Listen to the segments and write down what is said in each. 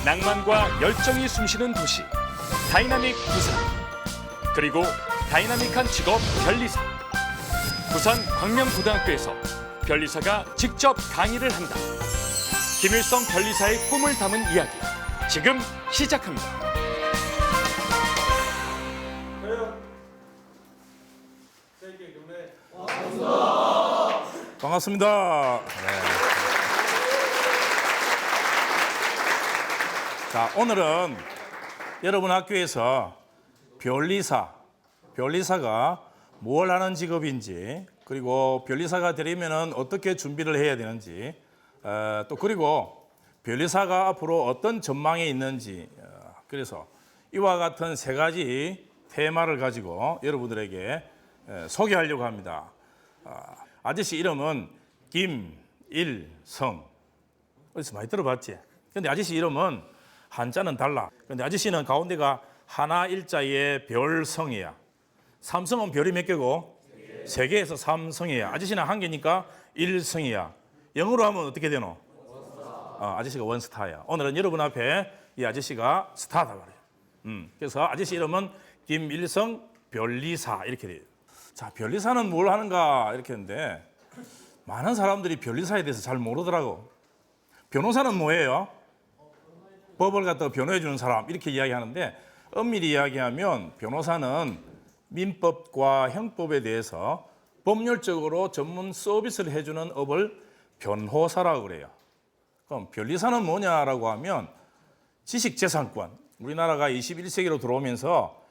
낭만과 열정이 숨쉬는 도시 다이나믹 부산, 그리고 다이나믹한 직업 변리사. 부산 광명고등학교에서 변리사가 직접 강의를 한다. 김일성 변리사의 꿈을 담은 이야기 지금 시작합니다. 반갑습니다. 자, 오늘은 여러분 학교에서 변리사가 뭘 하는 직업인지, 그리고 변리사가 되려면 어떻게 준비를 해야 되는지, 또 그리고 변리사가 앞으로 어떤 전망이 있는지, 그래서 이와 같은 세 가지 테마를 가지고 여러분들에게 소개하려고 합니다. 아저씨 이름은 김일성. 어디서 많이 들어봤지? 근데 아저씨 이름은 한자는 달라. 근데 아저씨는 가운데가 하나 일자의 별성이야. 삼성은 별이 몇 개고? 세 개에서 삼성이야. 아저씨는 한 개니까 일성이야. 영어로 하면 어떻게 되노? 아저씨가 원스타야. 오늘은 여러분 앞에 이 아저씨가 스타다 말이야. 그래서 아저씨 이름은 김일성 변리사 이렇게 돼요. 자, 변리사는 뭘 하는가 이렇게 했는데 많은 사람들이 변리사에 대해서 잘 모르더라고. 변호사는 뭐예요? 법을 갖다 변호해 주는 사람 이렇게 이야기하는데, 엄밀히 이야기하면 변호사는 민법과 형법에 대해서 법률적으로 전문 서비스를 해주는 업을 변호사라고 그래요. 그럼 변리사는 뭐냐라고 하면 지식재산권, 우리나라가 21세기로 들어오면서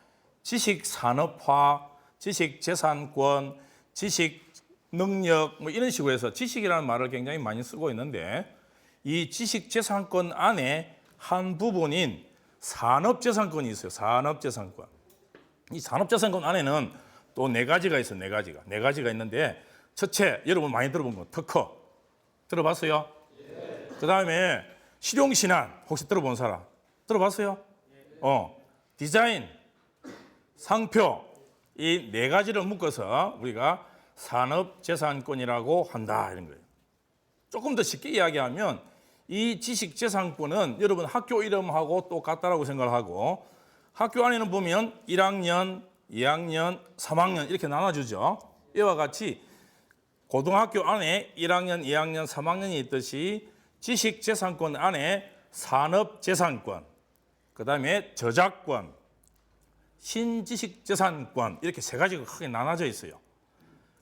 지식산업화, 지식재산권, 지식능력 뭐 이런 식으로 해서 지식이라는 말을 굉장히 많이 쓰고 있는데, 이 지식재산권 안에 한 부분인 산업재산권이 있어요. 산업재산권. 이 산업재산권 안에는 또 네 가지가 있어요. 네 가지가 있는데, 첫째, 여러분 많이 들어본 거 특허 들어봤어요? 예. 그다음에 실용신안 혹시 들어본 사람 들어봤어요? 디자인, 상표, 이 네 가지를 묶어서 우리가 산업재산권이라고 한다 이런 거예요. 조금 더 쉽게 이야기하면 이 지식재산권은 여러분 학교 이름하고 똑같다라고 생각을 하고, 학교 안에는 보면 1학년, 2학년, 3학년 이렇게 나눠주죠. 이와 같이 고등학교 안에 1학년, 2학년, 3학년이 있듯이 지식재산권 안에 산업재산권, 그 다음에 저작권, 신지식재산권 이렇게 세 가지가 크게 나눠져 있어요.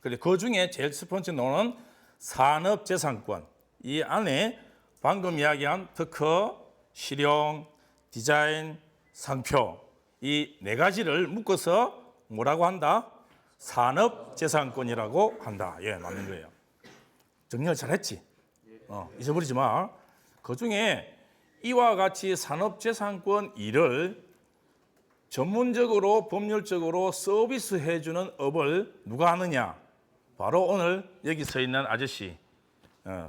그런데 그 중에 제일 첫 번째 노는 산업재산권, 이 안에 방금 이야기한 특허, 실용, 디자인, 상표 이 네 가지를 묶어서 뭐라고 한다? 산업재산권이라고 한다. 예, 맞는 거예요. 정리를 잘했지? 잊어버리지 마. 그 중에 이와 같이 산업재산권 일을 전문적으로 법률적으로 서비스해주는 업을 누가 하느냐? 바로 오늘 여기 서 있는 아저씨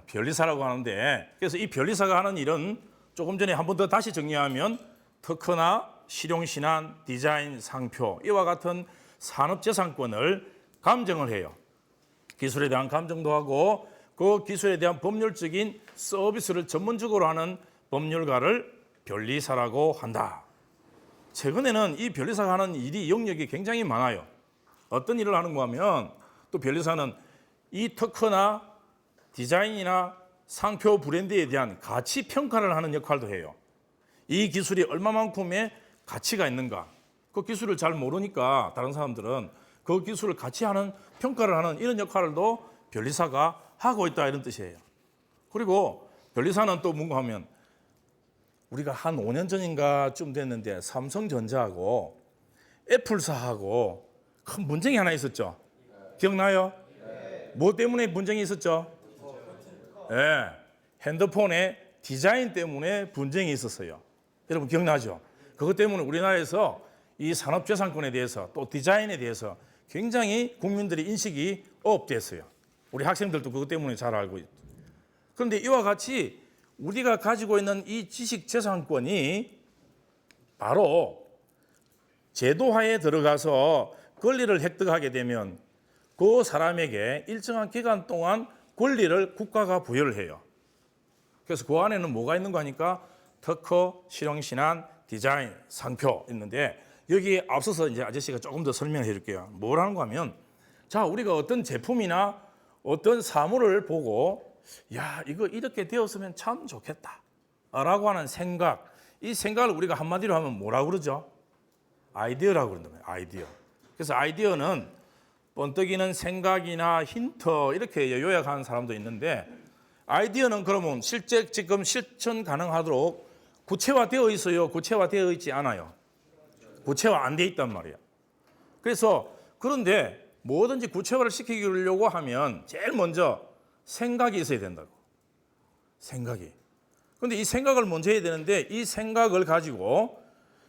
변리사라고 하는데, 그래서 이 변리사가 하는 일은 조금 전에 한 번 더 다시 정리하면 특허나 실용신안, 디자인, 상표 이와 같은 산업재산권을 감정을 해요. 기술에 대한 감정도 하고 그 기술에 대한 법률적인 서비스를 전문적으로 하는 법률가를 변리사라고 한다. 최근에는 이 변리사가 하는 일이 영역이 굉장히 많아요. 어떤 일을 하는가 하면, 또 변리사는 이 특허나 디자인이나 상표 브랜드에 대한 가치 평가를 하는 역할도 해요. 이 기술이 얼마만큼의 가치가 있는가, 그 기술을 잘 모르니까 다른 사람들은 그 기술을 같이 하는 평가를 하는 이런 역할도 변리사가 하고 있다 이런 뜻이에요. 그리고 변리사는 또 뭔가 하면, 우리가 한 5년 전인가쯤 됐는데 삼성전자하고 애플사하고 큰 분쟁이 하나 있었죠. 기억나요? 뭐 때문에 분쟁이 있었죠? 네, 핸드폰의 디자인 때문에 분쟁이 있었어요. 여러분 기억나죠? 그것 때문에 우리나라에서 이 산업재산권에 대해서 또 디자인에 대해서 굉장히 국민들의 인식이 업됐어요. 우리 학생들도 그것 때문에 잘 알고 있죠. 그런데 이와 같이 우리가 가지고 있는 이 지식재산권이 바로 제도화에 들어가서 권리를 획득하게 되면 그 사람에게 일정한 기간 동안 권리를 국가가 부여를 해요. 그래서 그 안에는 뭐가 있는 거 하니까 특허, 실용신안, 디자인, 상표 있는데 여기 앞서서 이제 아저씨가 조금 더 설명해 줄게요. 뭐라는 하면 자, 우리가 어떤 제품이나 어떤 사물을 보고 야, 이거 이렇게 되었으면 참 좋겠다 라고 하는 생각, 이 생각을 우리가 한마디로 하면 뭐라고 그러죠? 아이디어라고 그런다면 아이디어. 그래서 아이디어는 번뜩이는 생각이나 힌트 이렇게 요약하는 사람도 있는데 아이디어는 그러면 실제 지금 실천 가능하도록 구체화되어 있어요? 구체화되어 있지 않아요? 구체화 안 돼 있단 말이에요. 그래서 그런데 뭐든지 구체화를 시키려고 하면 제일 먼저 생각이 있어야 된다고. 생각이. 그런데 이 생각을 먼저 해야 되는데 이 생각을 가지고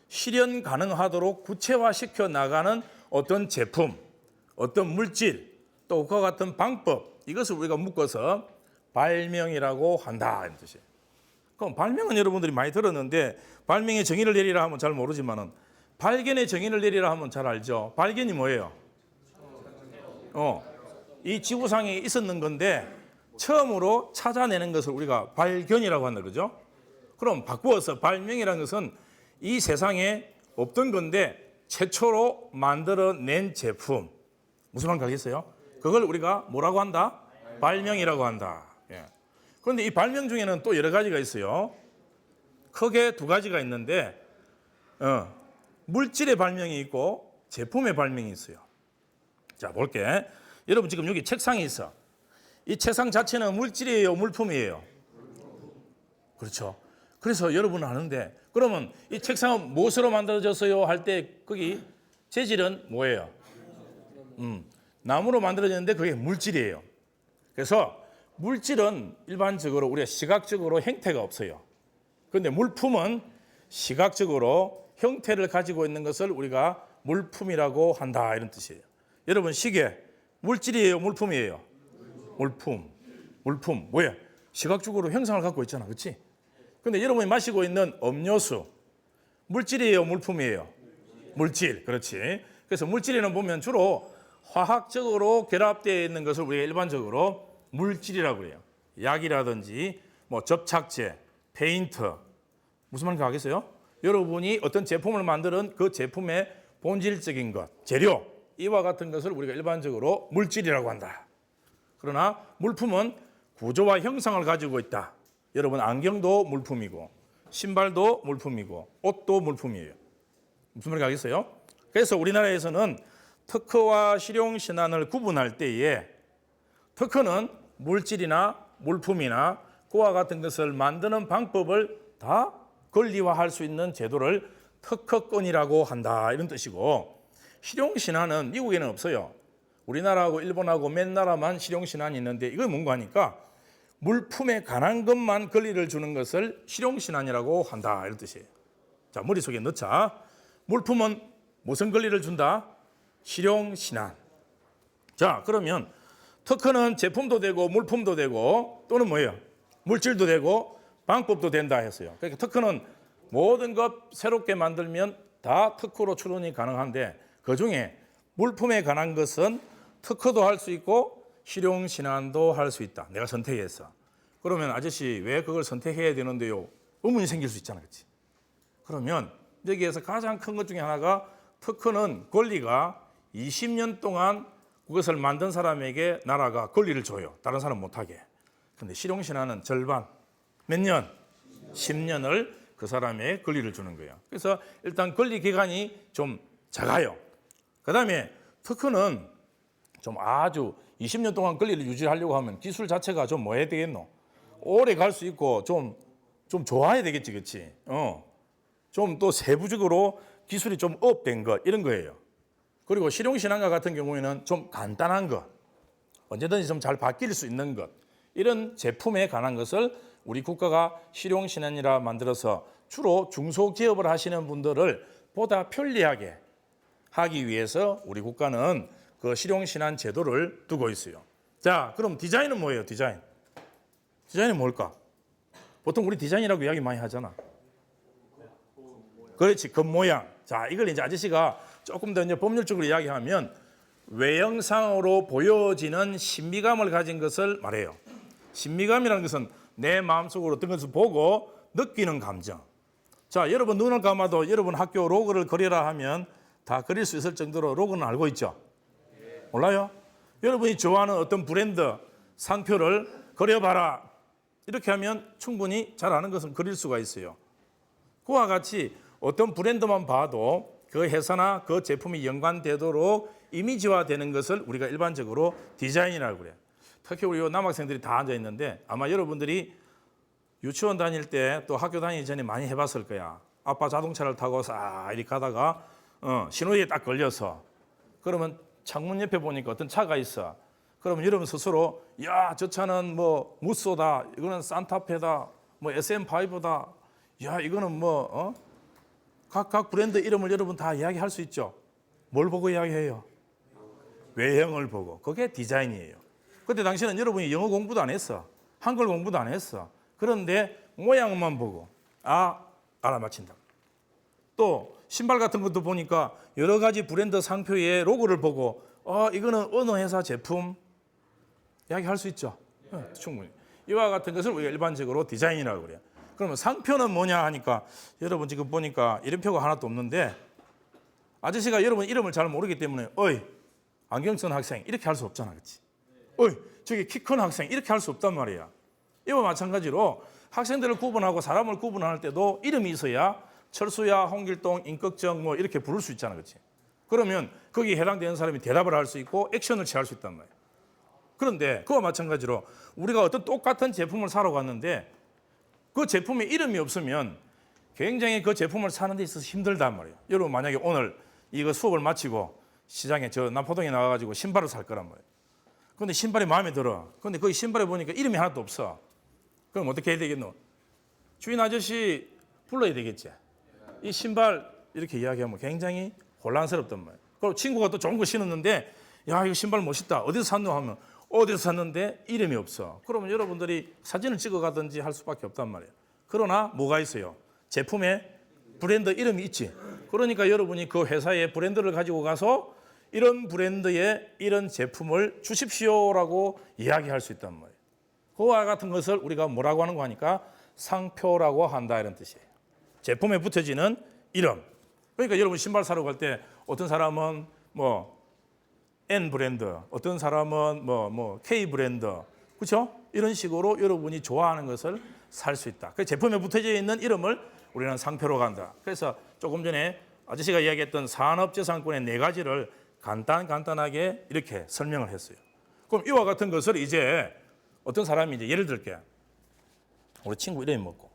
실현 가능하도록 구체화시켜 나가는 어떤 제품, 어떤 물질, 또 그와 같은 방법, 이것을 우리가 묶어서 발명이라고 한다 이런 뜻이에요. 그럼 발명은 여러분들이 많이 들었는데 발명의 정의를 내리라 하면 잘 모르지만은 발견의 정의를 내리라 하면 잘 알죠. 발견이 뭐예요? 이 지구상에 있었는 건데 처음으로 찾아내는 것을 우리가 발견이라고 한다 그러죠. 그럼 바꾸어서 발명이라는 것은 이 세상에 없던 건데 최초로 만들어낸 제품. 무슨 말인지 알겠어요? 그걸 우리가 뭐라고 한다? 발명이라고 한다. 예. 그런데 이 발명 중에는 또 여러 가지가 있어요. 크게 두 가지가 있는데 물질의 발명이 있고 제품의 발명이 있어요. 자, 볼게. 여러분 지금 여기 책상이 있어. 이 책상 자체는 물질이에요, 물품이에요? 그렇죠. 그래서 여러분은 아는데 그러면 이 책상은 무엇으로 만들어졌어요? 할 때 거기 재질은 뭐예요? 나무로 만들어졌는데 그게 물질이에요. 그래서 물질은 일반적으로 우리가 시각적으로 형태가 없어요. 그런데 물품은 시각적으로 형태를 가지고 있는 것을 우리가 물품이라고 한다 이런 뜻이에요. 여러분 시계 물질이에요, 물품이에요? 물품 뭐야? 시각적으로 형상을 갖고 있잖아, 그렇지? 근데 여러분이 마시고 있는 음료수 물질이에요, 물품이에요? 물질, 그렇지. 그래서 물질에는 보면 주로 화학적으로 결합되어 있는 것을 우리가 일반적으로 물질이라고 해요. 약이라든지 뭐 접착제, 페인트, 무슨 말인지 알겠어요? 여러분이 어떤 제품을 만드는 그 제품의 본질적인 것, 재료, 이와 같은 것을 우리가 일반적으로 물질이라고 한다. 그러나 물품은 구조와 형상을 가지고 있다. 여러분 안경도 물품이고 신발도 물품이고 옷도 물품이에요. 무슨 말인지 알겠어요? 그래서 우리나라에서는 특허와 실용신안을 구분할 때에 특허는 물질이나 물품이나 그와 같은 것을 만드는 방법을 다 권리화할 수 있는 제도를 특허권이라고 한다 이런 뜻이고 실용신안은 미국에는 없어요. 우리나라하고 일본하고 몇 나라만 실용신안이 있는데 이건 뭔가 하니까 물품에 관한 것만 권리를 주는 것을 실용신안이라고 한다 이런 뜻이에요. 자, 머릿속에 넣자. 물품은 무슨 권리를 준다? 실용신안. 자, 그러면 특허는 제품도 되고 물품도 되고 또는 뭐예요? 물질도 되고 방법도 된다 했어요. 그러니까 특허는 모든 것 새롭게 만들면 다 특허로 출원이 가능한데 그중에 물품에 관한 것은 특허도 할 수 있고 실용신안도 할 수 있다. 내가 선택해서. 그러면 아저씨 왜 그걸 선택해야 되는데요? 의문이 생길 수 있잖아, 그렇지? 그러면 여기에서 가장 큰 것 중에 하나가 특허는 권리가 20년 동안 그것을 만든 사람에게 나라가 권리를 줘요. 다른 사람 못하게. 그런데 실용신안은 절반, 몇 년? 10년을 그 사람의 권리를 주는 거예요. 그래서 일단 권리 기간이 좀 작아요. 그 다음에 특허는 좀 아주 20년 동안 권리를 유지하려고 하면 기술 자체가 좀 뭐 해야 되겠노? 오래 갈 수 있고 좀 좋아야 되겠지, 그렇지? 좀 또 세부적으로 기술이 좀 업된 것 이런 거예요. 그리고 실용신안과 같은 경우에는 좀 간단한 것, 언제든지 좀 잘 바뀔 수 있는 것 이런 제품에 관한 것을 우리 국가가 실용신안이라 만들어서 주로 중소기업을 하시는 분들을 보다 편리하게 하기 위해서 우리 국가는 그 실용신안 제도를 두고 있어요. 자, 그럼 디자인은 뭐예요? 디자인은 뭘까? 보통 우리 디자인이라고 이야기 많이 하잖아. 그렇지, 겉모양. 자, 이걸 이제 아저씨가 조금 더 이제 법률적으로 이야기하면 외형상으로 보여지는 신비감을 가진 것을 말해요. 신비감이라는 것은 내 마음속으로 어떤 것을 보고 느끼는 감정. 자, 여러분 눈을 감아도 여러분 학교 로고를 그리라 하면 다 그릴 수 있을 정도로 로고는 알고 있죠? 몰라요? 여러분이 좋아하는 어떤 브랜드 상표를 그려봐라. 이렇게 하면 충분히 잘 아는 것은 그릴 수가 있어요. 그와 같이 어떤 브랜드만 봐도 그 회사나 그 제품이 연관되도록 이미지화되는 것을 우리가 일반적으로 디자인이라고 그래요. 특히 우리 남학생들이 다 앉아 있는데 아마 여러분들이 유치원 다닐 때 또 학교 다니기 전에 많이 해봤을 거야. 아빠 자동차를 타고 싹 이렇게 가다가 신호위에 딱 걸려서 그러면 창문 옆에 보니까 어떤 차가 있어. 그러면 여러분 스스로 야, 저 차는 뭐 무쏘다, 이거는 산타페다, 뭐 SM5다. 야, 이거는 뭐 각각 브랜드 이름을 여러분 다 이야기할 수 있죠. 뭘 보고 이야기해요? 외형을 보고. 그게 디자인이에요. 그때 당시에는 여러분이 영어 공부도 안 했어. 한글 공부도 안 했어. 그런데 모양만 보고 알아맞힌다. 또 신발 같은 것도 보니까 여러 가지 브랜드 상표의 로고를 보고 이거는 어느 회사 제품 이야기할 수 있죠. 충분히. 이와 같은 것을 우리가 일반적으로 디자인이라고 그래요. 그러면 상표는 뭐냐 하니까 여러분 지금 보니까 이름표가 하나도 없는데 아저씨가 여러분 이름을 잘 모르기 때문에 어이 안경 쓴 학생 이렇게 할 수 없잖아, 그렇지? 어이 저기 키 큰 학생 이렇게 할 수 없단 말이야. 이와 마찬가지로 학생들을 구분하고 사람을 구분할 때도 이름이 있어야 철수야, 홍길동, 임꺽정 뭐 이렇게 부를 수 있잖아, 그렇지? 그러면 거기에 해당되는 사람이 대답을 할 수 있고 액션을 취할 수 있단 말이야. 그런데 그와 마찬가지로 우리가 어떤 똑같은 제품을 사러 갔는데 그 제품에 이름이 없으면 굉장히 그 제품을 사는 데 있어서 힘들단 말이에요. 여러분 만약에 오늘 이거 수업을 마치고 시장에 저 남포동에 나가가지고 신발을 살 거란 말이에요. 그런데 신발이 마음에 들어. 그런데 거기 신발에 보니까 이름이 하나도 없어. 그럼 어떻게 해야 되겠노? 주인 아저씨 불러야 되겠지. 이 신발 이렇게 이야기하면 굉장히 혼란스럽단 말이에요. 그리고 친구가 또 좋은 거 신었는데 야 이거 신발 멋있다. 어디서 샀노 하면 어디서 샀는데 이름이 없어. 그러면 여러분들이 사진을 찍어가든지 할 수밖에 없단 말이에요. 그러나 뭐가 있어요? 제품에 브랜드 이름이 있지. 그러니까 여러분이 그 회사의 브랜드를 가지고 가서 이런 브랜드의 이런 제품을 주십시오라고 이야기할 수 있단 말이에요. 그와 같은 것을 우리가 뭐라고 하는 거 하니까 상표라고 한다 이런 뜻이에요. 제품에 붙여지는 이름. 그러니까 여러분 신발 사러 갈 때 어떤 사람은 뭐 N 브랜드, 어떤 사람은 뭐 K 브랜드, 그렇죠? 이런 식으로 여러분이 좋아하는 것을 살 수 있다. 그 제품에 붙여져 있는 이름을 우리는 상표로 한다. 그래서 조금 전에 아저씨가 이야기했던 산업재산권의 4가지를 간단하게 이렇게 설명을 했어요. 그럼 이와 같은 것을 이제 어떤 사람이 이제 예를 들게 우리 친구 이름이 뭐고?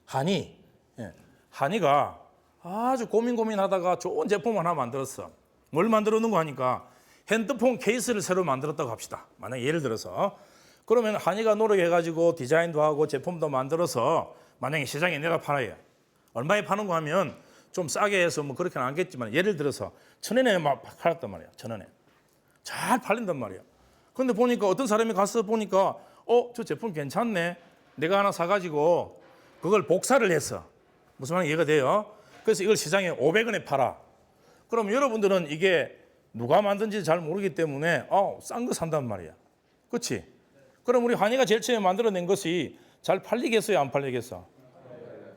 한이. 예. 한이가 아주 고민하다가 좋은 제품을 하나 만들었어. 뭘 만들어 놓은 거 하니까 핸드폰 케이스를 새로 만들었다고 합시다. 만약에 예를 들어서 그러면 한이가 노력해가지고 디자인도 하고 제품도 만들어서 만약에 시장에 내가 팔아요. 얼마에 파는 거 하면 좀 싸게 해서 뭐 그렇게는 안겠지만 예를 들어서 1,000원에 막 팔았단 말이야. 1,000원에. 잘 팔린단 말이야. 근데 보니까 어떤 사람이 가서 보니까 저 제품 괜찮네. 내가 하나 사가지고 그걸 복사를 했어. 무슨 말인지 이해가 돼요? 그래서 이걸 시장에 500원에 팔아. 그럼 여러분들은 이게 누가 만든지 잘 모르기 때문에 싼 거 산단 말이야. 그렇지? 그럼 우리 한이가 제일 처음에 만들어낸 것이 잘 팔리겠어요? 안 팔리겠어?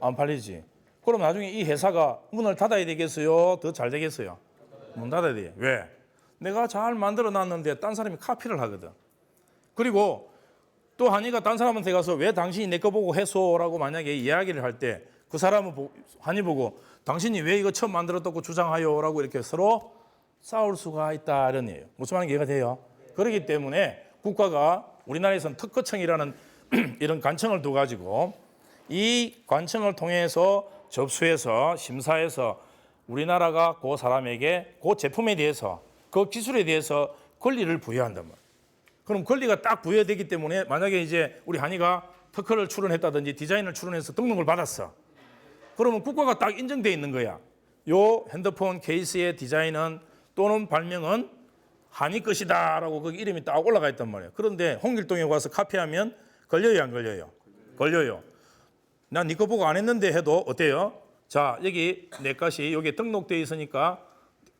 안 팔리지. 그럼 나중에 이 회사가 문을 닫아야 되겠어요? 더 잘 되겠어요? 문 닫아야 돼. 왜? 내가 잘 만들어 놨는데 딴 사람이 카피를 하거든. 그리고 또 한이가 딴 사람한테 가서 왜 당신이 내 거 보고 했소라고 만약에 이야기를 할 때 그 사람은 한이 보고 당신이 왜 이거 처음 만들었다고 주장하요라고 이렇게 서로 싸울 수가 있다 이런 얘기예요. 무슨 말인지 이해가 돼요? 그렇기 때문에 국가가 우리나라에서는 특허청이라는 이런 관청을 둬가지고 이 관청을 통해서 접수해서 심사해서 우리나라가 그 사람에게 그 제품에 대해서 그 기술에 대해서 권리를 부여한단 말이에요. 그럼 권리가 딱 부여되기 때문에 만약에 이제 우리 한이가 특허를 출원했다든지 디자인을 출원해서 등록을 받았어. 그러면 국가가 딱 인정돼 있는 거야. 요 핸드폰 케이스의 디자인은 또는 발명은 한이 것이다라고 거기 이름이 딱 올라가 있단 말이에요. 그런데 홍길동에 와서 카피하면 걸려요, 안 걸려요? 걸려요. 난 네 거 보고 안 했는데 해도 어때요? 자, 여기 내 것이 여기에 등록돼 있으니까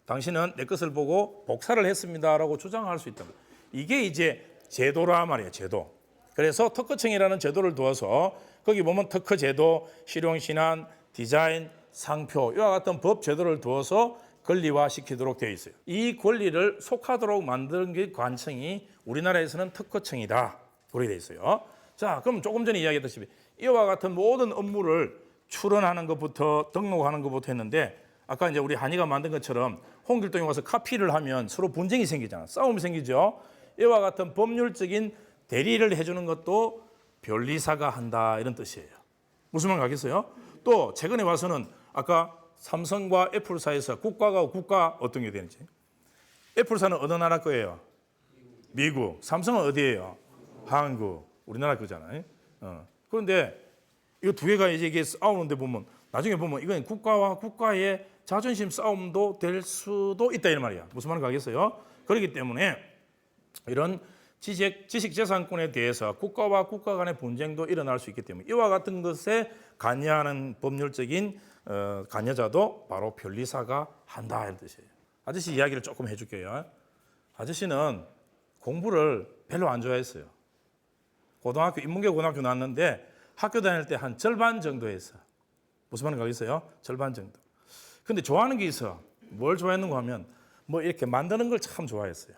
당신은 내 것을 보고 복사를 했습니다라고 주장할 수 있다. 이게 이제 제도라 말이에요, 제도. 그래서 특허청이라는 제도를 두어서 거기 보면 특허 제도, 실용 신안, 디자인, 상표 이와 같은 법 제도를 두어서 권리화시키도록 되어 있어요. 이 권리를 속하도록 만든 게 관청이 우리나라에서는 특허청이다. 그렇게 되어 있어요. 자, 그럼 조금 전에 이야기했다시피 이와 같은 모든 업무를 출원하는 것부터 등록하는 것부터 했는데 아까 이제 우리 한이가 만든 것처럼 홍길동이 와서 카피를 하면 서로 분쟁이 생기잖아. 싸움이 생기죠. 이와 같은 법률적인 대리를 해주는 것도 변리사가 한다 이런 뜻이에요. 무슨 말 가겠어요? 또 최근에 와서는 아까 삼성과 애플 사이에서 국가가 국가 어떤 게 되는지. 애플사는 어느 나라 거예요? 미국. 삼성은 어디예요? 한국. 우리나라 거잖아요. 그런데 이 두 개가 이게 싸우는데 보면 나중에 보면 이건 국가와 국가의 자존심 싸움도 될 수도 있다 이런 말이야. 무슨 말인가 하겠어요? 그렇기 때문에 이런 지식재산권에 대해서 국가와 국가 간의 분쟁도 일어날 수 있기 때문에 이와 같은 것에 관여하는 법률적인 관여자도 바로 변리사가 한다 이런 뜻이에요. 아저씨 이야기를 조금 해줄게요. 아저씨는 공부를 별로 안 좋아했어요. 고등학교 인문계 고등학교 나왔는데 학교 다닐 때 한 절반 정도 했어. 무슨 말인가 하겠어요? 절반 정도. 근데 좋아하는 게 있어. 뭘 좋아했는가 하면 뭐 이렇게 만드는 걸 참 좋아했어요.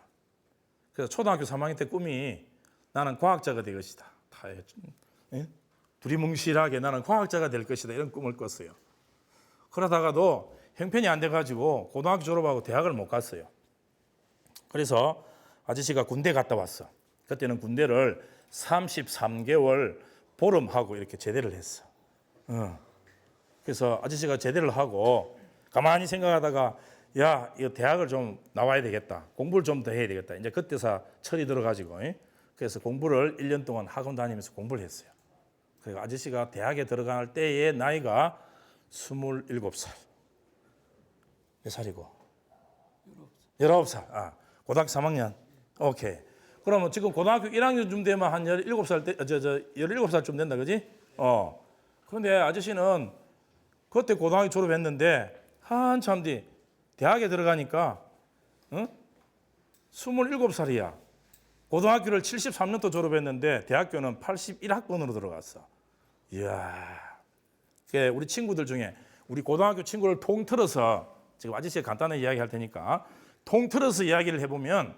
그래서 초등학교 3학년 때 꿈이 나는 과학자가 될 것이다. 다 두리뭉실하게 나는 과학자가 될 것이다. 이런 꿈을 꿨어요. 그러다가도 형편이 안 돼가지고 고등학교 졸업하고 대학을 못 갔어요. 그래서 아저씨가 군대 갔다 왔어. 그때는 군대를 33개월 보름하고 이렇게 제대를 했어. 그래서 아저씨가 제대를 하고 가만히 생각하다가 야, 이거 대학을 좀 나와야 되겠다. 공부를 좀 더 해야 되겠다. 이제 그때서 철이 들어가지고 그래서 공부를 1년 동안 학원 다니면서 공부를 했어요. 그리고 아저씨가 대학에 들어갈 때의 나이가 27살. 몇 살이고? 19살. 아, 고등학교 3학년. 오케이. 그러면 지금 고등학교 1학년쯤 되면 한 17살 때, 17살쯤 된다, 그지? 그런데 아저씨는 그때 고등학교 졸업했는데 한참 뒤 대학에 들어가니까 27살이야. 고등학교를 73년도 졸업했는데 대학교는 81학번으로 들어갔어. 이야. 우리 친구들 중에 우리 고등학교 친구를 통틀어서 지금 아저씨가 간단하게 이야기할 테니까 통틀어서 이야기를 해보면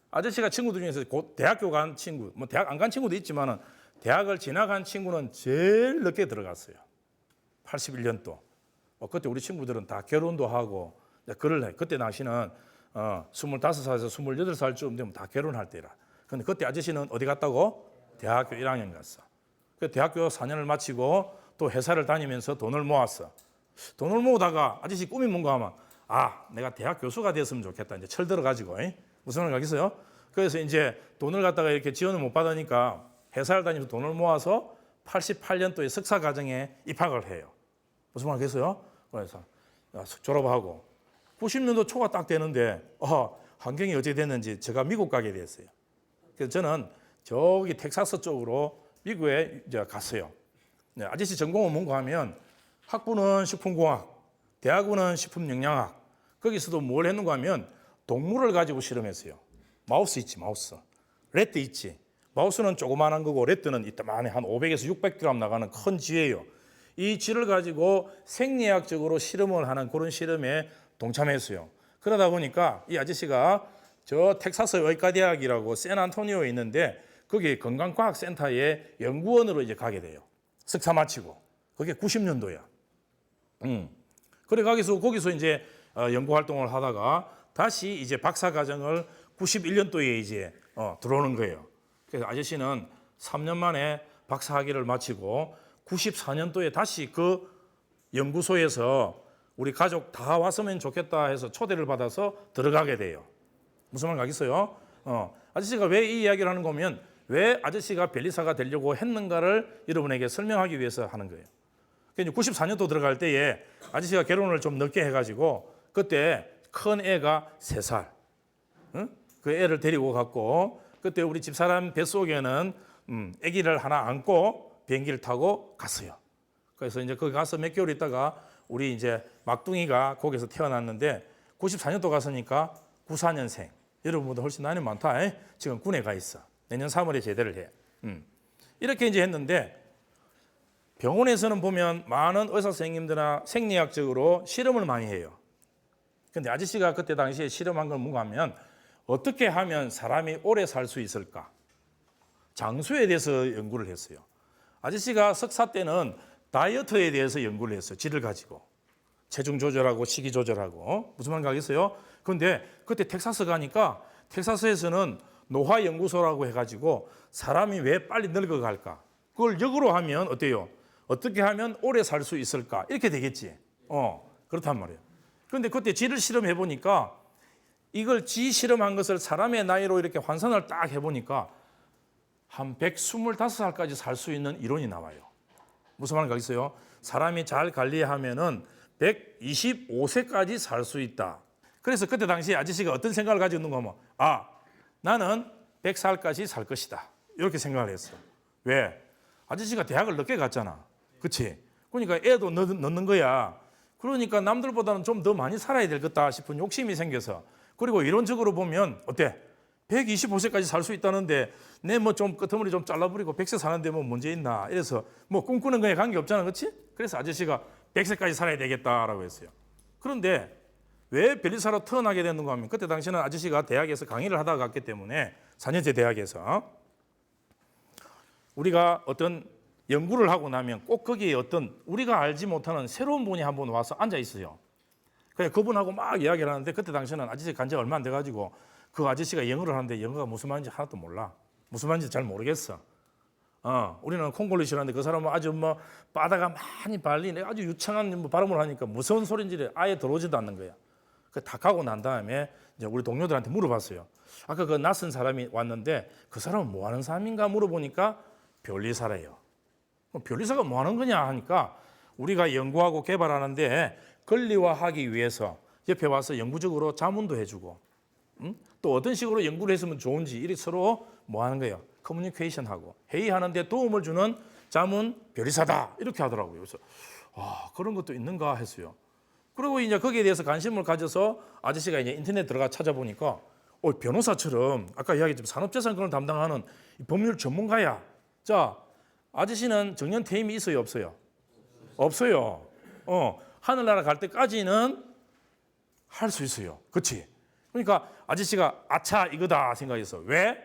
아저씨가 친구들 중에서 대학교 간 친구, 뭐 대학 안 간 친구도 있지만은 대학을 지나간 친구는 제일 늦게 들어갔어요. 81년도. 그때 우리 친구들은 다 결혼도 하고 그럴 해. 그때 당시는 25살에서 28살쯤 되면 다 결혼할 때라. 근데 그때 아저씨는 어디 갔다고? 대학교 1학년 갔어. 그 대학교 4년을 마치고 또 회사를 다니면서 돈을 모았어. 돈을 모으다가 아저씨 꿈이 뭔가 하면 내가 대학 교수가 됐으면 좋겠다. 이제 철 들어가지고 무슨 말인가 하겠어요? 그래서 이제 돈을 갖다가 이렇게 지원을 못 받으니까 회사를 다니면서 돈을 모아서 88년도에 석사 과정에 입학을 해요. 무슨 말 하겠어요? 그래서 졸업하고 90년도 초가 딱 되는데 환경이 어떻게 됐는지 제가 미국 가게 됐어요. 그래서 저는 저기 텍사스 쪽으로 미국에 이제 갔어요. 아저씨 전공은 뭔가 하면 학부는 식품공학, 대학원은 식품영양학. 거기서도 뭘 했는가 하면 동물을 가지고 실험했어요. 마우스 있지, 마우스. 래트 있지. 마우스는 조그만한 거고 래트는 이따만해 한 500에서 600g 나가는 큰 쥐예요. 이 쥐를 가지고 생리학적으로 실험을 하는 그런 실험에 동참했어요. 그러다 보니까 이 아저씨가 저 텍사스 의과대학이라고 샌안토니오에 있는데 거기 건강과학센터의 연구원으로 이제 가게 돼요. 석사 마치고. 그게 90년도야. 그래 거기서 이제 연구 활동을 하다가 다시 이제 박사 과정을 91년도에 이제 들어오는 거예요. 그래서 아저씨는 3년 만에 박사 학위를 마치고 94년도에 다시 그 연구소에서 우리 가족 다 왔으면 좋겠다 해서 초대를 받아서 들어가게 돼요. 무슨 말 가겠어요? 아저씨가 왜 이 이야기를 하는 거면 왜 아저씨가 변리사가 되려고 했는가를 여러분에게 설명하기 위해서 하는 거예요. 그러니까 94년도 들어갈 때에 아저씨가 결혼을 좀 늦게 해가지고 그때 큰 애가 3살. 그 애를 데리고 갔고 그때 우리 집사람 뱃속에는 아기를 하나 안고 비행기를 타고 갔어요. 그래서 이제 거기 가서 몇 개월 있다가 우리 이제 막둥이가 거기서 태어났는데 94년도 갔으니까 94년생. 여러분보다 훨씬 나이 많다. 지금 군에 가 있어. 내년 3월에 제대를 해. 이렇게 이제 했는데 병원에서는 보면 많은 의사 선생님들이나 생리학적으로 실험을 많이 해요. 근데 아저씨가 그때 당시에 실험한 건 뭔가 하면 어떻게 하면 사람이 오래 살 수 있을까? 장수에 대해서 연구를 했어요. 아저씨가 석사 때는 다이어트에 대해서 연구를 했어요. 질을 가지고. 체중 조절하고 식이 조절하고. 무슨 말인지 알겠어요? 그런데 그때 텍사스 가니까 텍사스에서는 노화연구소라고 해가지고 사람이 왜 빨리 늙어갈까? 그걸 역으로 하면 어때요? 어떻게 하면 오래 살 수 있을까? 이렇게 되겠지. 그렇단 말이에요. 그런데 그때 질을 실험해 보니까 이걸 지 실험한 것을 사람의 나이로 이렇게 환산을 딱 해보니까 한 125살까지 살 수 있는 이론이 나와요. 무슨 말인지 알겠어요? 사람이 잘 관리하면은 125세까지 살 수 있다. 그래서 그때 당시에 아저씨가 어떤 생각을 가지고 있는 거면 나는 100살까지 살 것이다. 이렇게 생각을 했어. 왜? 아저씨가 대학을 늦게 갔잖아. 그렇지? 그러니까 애도 늦는 거야. 그러니까 남들보다는 좀 더 많이 살아야 되겠다 싶은 욕심이 생겨서. 그리고 이론적으로 보면 어때? 125세까지 살 수 있다는데 내 뭐 좀 끄트머리 좀 잘라버리고 100세 사는데 뭐 문제 있나? 이래서 뭐 꿈꾸는 거에 관계없잖아. 그렇지? 그래서 아저씨가 100세까지 살아야 되겠다라고 했어요. 그런데 왜 변리사로 태어나게 됐는가 하면 그때 당시에는 아저씨가 대학에서 강의를 하다가 갔기 때문에 4년제 대학에서 우리가 어떤 연구를 하고 나면 꼭 거기에 어떤 우리가 알지 못하는 새로운 분이 한 분 와서 앉아 있어요. 그래 그분하고 막 이야기를 하는데 그때 당시에는 아저씨 간지 얼마 안 돼가지고 그 아저씨가 영어를 하는데 영어가 무슨 말인지 하나도 몰라. 무슨 말인지 잘 모르겠어. 우리는 콩글리시라는데 그 사람은 아주 뭐 바다가 많이 발린 아주 유창한 발음을 하니까 무서운 소리인지 아예 들어오지도 않는 거야. 다 가고 난 다음에 이제 우리 동료들한테 물어봤어요. 아까 그 낯선 사람이 왔는데 그 사람은 뭐 하는 사람인가 물어보니까 변리사래요. 변리사가 뭐 하는 거냐 하니까 우리가 연구하고 개발하는데 권리화하기 위해서 옆에 와서 영구적으로 자문도 해주고 또 어떤 식으로 연구를 했으면 좋은지 이렇게 서로 뭐 하는 거예요? 커뮤니케이션하고 회의하는데 도움을 주는 자문 변리사다 이렇게 하더라고요. 그래서 그런 것도 있는가 했어요. 그리고 이제 거기에 대해서 관심을 가져서 아저씨가 이제 인터넷 들어가 찾아보니까 변호사처럼 아까 이야기했지만 산업재산권을 담당하는 법률 전문가야. 자, 아저씨는 정년 퇴임이 있어요, 없어요? 없어요. 하늘나라 갈 때까지는 할 수 있어요. 그렇지? 그러니까 아저씨가 아차 이거다 생각했어. 왜?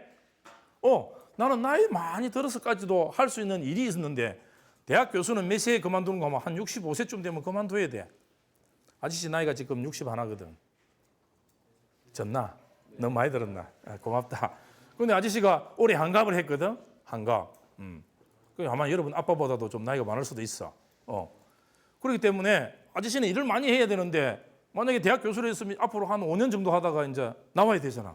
나는 나이 많이 들어서까지도 할 수 있는 일이 있었는데 대학 교수는 몇 세에 그만두는 거 하면 한 65세쯤 되면 그만둬야 돼. 아저씨 나이가 지금 61거든. 졌나? 너무 많이 들었나? 고맙다. 근데 아저씨가 올해 한갑을 했거든. 한갑. 아마 여러분 아빠보다도 좀 나이가 많을 수도 있어. 그렇기 때문에 아저씨는 일을 많이 해야 되는데 만약에 대학 교수를 했으면 앞으로 한 5년 정도 하다가 이제 나와야 되잖아.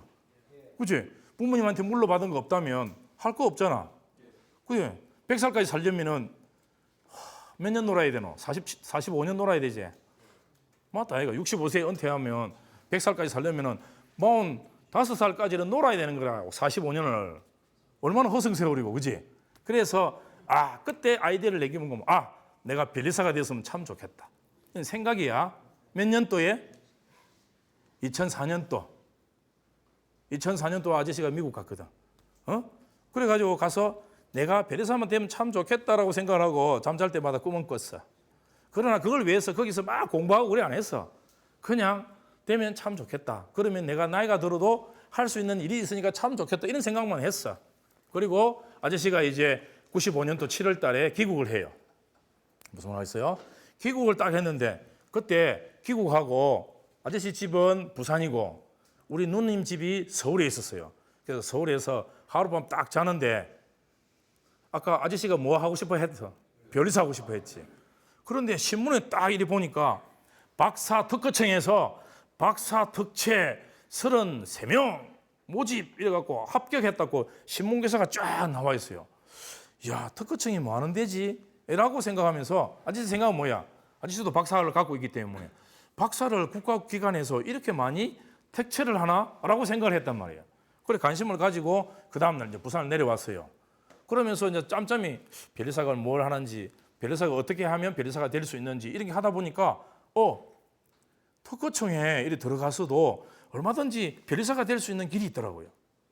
그치? 부모님한테 물러받은 거 없다면 할 거 없잖아. 그래. 100살까지 살려면은 몇 년 놀아야 되노? 45년 놀아야 되지. 맞다. 아이가 65세에 은퇴하면 100살까지 살려면은 45살까지는 놀아야 되는 거라. 45년을. 얼마나 허송세월이고, 그지? 그래서 그때 아이디어를 내기면 거면 내가 변리사가 됐으면 참 좋겠다. 생각이야. 몇 년도에? 2004년도. 2004년도 아저씨가 미국 갔거든. 그래가지고 가서 내가 변리사만 되면 참 좋겠다라고 생각을 하고 잠잘 때마다 꿈은 꿨어. 그러나 그걸 위해서 거기서 막 공부하고 그래 안 했어. 그냥 되면 참 좋겠다. 그러면 내가 나이가 들어도 할 수 있는 일이 있으니까 참 좋겠다. 이런 생각만 했어. 그리고 아저씨가 이제 95년도 7월 달에 귀국을 해요. 무슨 말 했어요? 귀국을 딱 했는데 그때 귀국하고 아저씨 집은 부산이고 우리 누님 집이 서울에 있었어요. 그래서 서울에서 하룻밤 딱 자는데 아까 아저씨가 뭐 하고 싶어 했어? 변리사 하고 싶어 했지. 그런데 신문에 딱 이리 보니까 박사 특허청에서 박사 특채 33명 모집 이래갖고 합격했다고 신문 기사가 쫙 나와 있어요. 야, 특허청이 뭐 하는 데지? 라고 생각하면서 아저씨 생각은 뭐야? 아저씨도 박사를 갖고 있기 때문에 박사를 국가기관에서 이렇게 많이 특채를 하나? 라고 생각을 했단 말이에요. 그래 관심을 가지고 그 다음날 이제 부산을 내려왔어요. 그러면서 이제 짬짬이 변리사가 뭘 하는지 변리사가 어떻게 하면 변리사가 될 수 있는지 이렇게 하다 보니까 특허청에 이렇게 들어가서도 얼마든지 변리사가 될 수 있는 길이 있더라고요.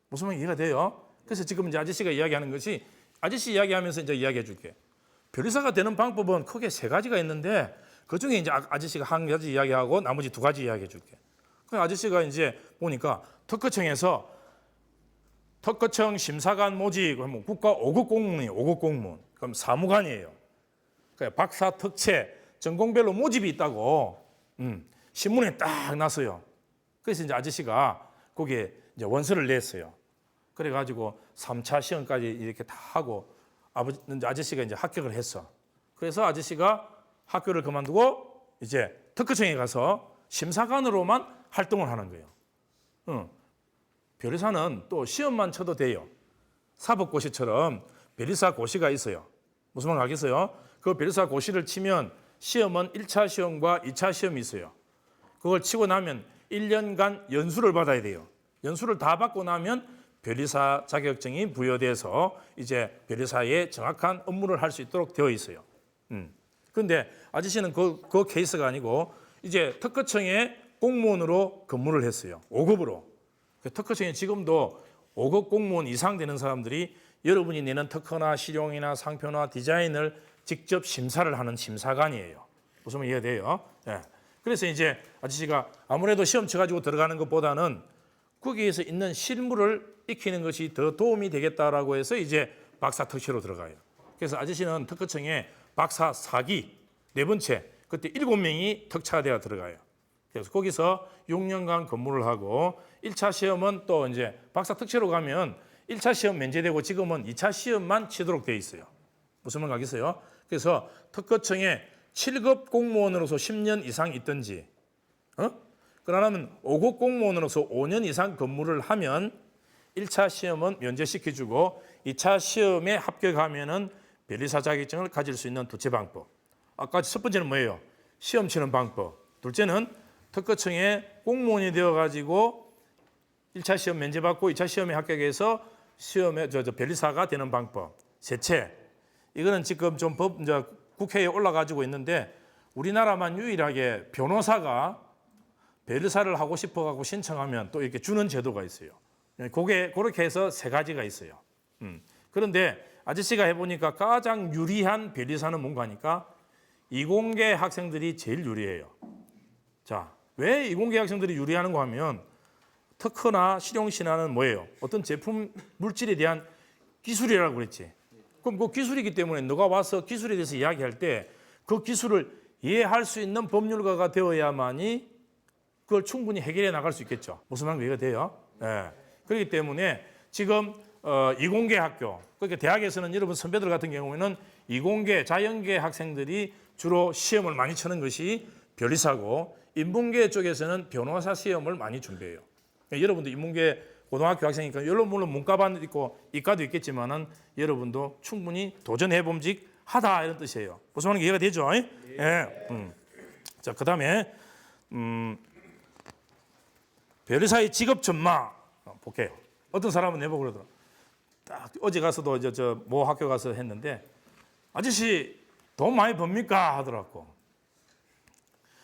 무슨 말인지 이해가 돼요? 그래서 지금 이제 아저씨가 이야기하는 것이 아저씨 이야기하면서 이제 이야기해 줄게. 변리사가 되는 방법은 크게 세 가지가 있는데 그 중에 이제 아저씨가 한 가지 이야기하고 나머지 두 가지 이야기해 줄게. 그 아저씨가 이제 보니까 특허청에서 특허청 심사관 모집 하면 국가 5급 공무원이에요. 5급 공무원. 그럼 사무관이에요. 그러니까 박사, 특채, 전공별로 모집이 있다고 신문에 딱 났어요. 그래서 이제 아저씨가 거기에 이제 원서를 냈어요. 그래가지고 3차 시험까지 이렇게 다 하고 아저씨가 이제 합격을 했어. 그래서 아저씨가 학교를 그만두고 이제 특허청에 가서 심사관으로만 활동을 하는 거예요. 변리사는 또 시험만 쳐도 돼요. 사법고시처럼 변리사 고시가 있어요. 무슨 말 알겠어요? 그 변리사 고시를 치면 시험은 1차 시험과 2차 시험이 있어요. 그걸 치고 나면 1년간 연수를 받아야 돼요. 연수를 다 받고 나면 변리사 자격증이 부여돼서 이제 변리사의 정확한 업무를 할 수 있도록 되어 있어요. 그런데 아저씨는 그 케이스가 아니고 이제 특허청에 공무원으로 근무를 했어요. 5급으로. 특허청에 지금도 5급 공무원 이상 되는 사람들이 여러분이 내는 특허나 실용이나 상표나 디자인을 직접 심사를 하는 심사관이에요. 무슨 말 이해돼요? 네. 그래서 이제 아저씨가 아무래도 시험 쳐가지고 들어가는 것보다는 거기에서 있는 실무를 익히는 것이 더 도움이 되겠다라고 해서 이제 박사 특채로 들어가요. 그래서 아저씨는 특허청에 박사 4기 네 번째 그때 7명이 특차대가 들어가요. 그래서 거기서 6년간 근무를 하고 1차 시험은 또 이제 박사 특채로 가면 1차 시험 면제되고 지금은 2차 시험만 치도록 돼 있어요. 무슨 말 알겠어요? 그래서 특허청에 7급 공무원으로서 10년 이상 있든지 그러면 5급 공무원으로서 5년 이상 근무를 하면 1차 시험은 면제시켜주고 2차 시험에 합격하면은 변리사 자격증을 가질 수 있는 두째 방법. 아까 첫 번째는 뭐예요? 시험 치는 방법. 둘째는 특허청에 공무원이 되어가지고 1차 시험 면제받고 2차 시험에 합격해서 시험에 변리사가 되는 방법. 셋째, 이거는 지금 좀 이제 국회에 올라가지고 있는데 우리나라만 유일하게 변호사가 변리사를 하고 싶어가고 신청하면 또 이렇게 주는 제도가 있어요. 그렇게 해서 세 가지가 있어요. 그런데 아저씨가 해보니까 가장 유리한 변리사는 뭔가 하니까 이공계 학생들이 제일 유리해요. 자, 왜 이공계 학생들이 유리하는가 하면 특허나 실용신화는 뭐예요? 어떤 제품 물질에 대한 기술이라고 그랬지. 그럼 그 기술이기 때문에 너가 와서 기술에 대해서 이야기할 때 그 기술을 이해할 수 있는 법률가가 되어야만이 그걸 충분히 해결해 나갈 수 있겠죠. 무슨 말인지 이해가 돼요? 네. 그렇기 때문에 지금 이공계 학교, 그러니까 대학에서는 여러분 선배들 같은 경우에는 이공계, 자연계 학생들이 주로 시험을 많이 치는 것이 변리사고 인문계 쪽에서는 변호사 시험을 많이 준비해요. 그러니까 여러분도 인문계 고등학교 학생이니까 물론 문과반도 있고 이과도 있겠지만은 여러분도 충분히 도전해 봄직하다 이런 뜻이에요. 무슨 말인지 이해가 되죠? 예. 자, 그다음에 변리사의 직업 전망 볼게요. 어떤 사람은 내보고 그러더라고. 딱 어제 가서도 모 학교 가서 했는데 아저씨 돈 많이 법니까 하더라고.